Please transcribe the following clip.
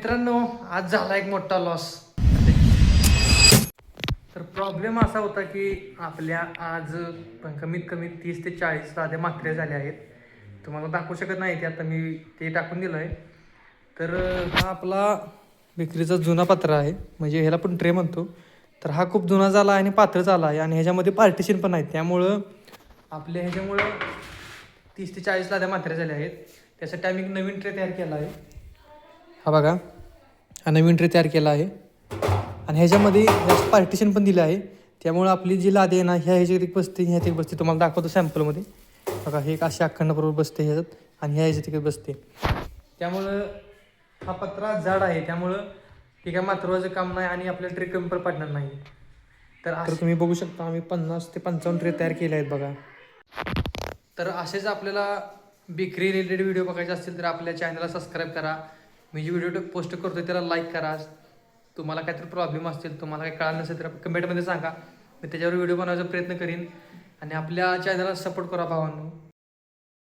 मित्रांनो, आज झाला एक मोठा लॉस. तर प्रॉब्लेम असा होता की आपल्या आज कमीत कमी 30 ते 40 साध्या मात्रे झाल्या आहेत. तुम्हाला दाखवू शकत नाही ते, आता मी ते टाकून दिलं आहे. तर हा आपला बेकरीचा जुना पत्रा आहे, म्हणजे ह्याला पण ट्रे म्हणतो. तर हा खूप जुना झाला आहे आणि पातळ झाला आहे आणि ह्याच्यामध्ये पार्टिशन पण आहेत. त्यामुळं आपल्या ह्याच्यामुळं 30 ते 40 लाद्या मात्रे झाल्या आहेत. त्यासाठी आम्ही एक नवीन ट्रे तयार केला आहे. हा बघा, हा नवीन ट्रे तयार केला आहे आणि ह्याच्यामध्ये पार्टिशन पण दिलं आहे. त्यामुळं आपली जी लादी आहे ना, ह्याच्यात एक बसते, ह्यात एक बसते. तुम्हाला दाखवतो सॅम्पलमध्ये. बघा, हे एक अशी अखंड बरोबर बसते ह्याच्यात आणि ह्याच्यात एक बसते. त्यामुळं हा पत्रा जाड आहे, त्यामुळं हे काय मात्रवाचं काम नाही आणि आपल्याला ट्रे कमी पण पडणार नाही. तर तुम्ही बघू शकता, आम्ही 50 ते 55 ट्रे तयार केले आहेत बघा. तर असेच आपल्याला बेकरी रिलेटेड व्हिडिओ बघायचे असतील तर आपल्या चॅनलला सबस्क्राईब करा. मी जे व्हिडिओ पोस्ट करतो त्याला लाईक करा. तुम्हाला काहीतरी प्रॉब्लेम असतील, तुम्हाला काही कळलं नसेल तर कमेंटमध्ये सांगा. मी त्याच्यावर व्हिडिओ बनवायचा प्रयत्न करीन आणि आपल्या चॅनलला सपोर्ट करा भावांनो.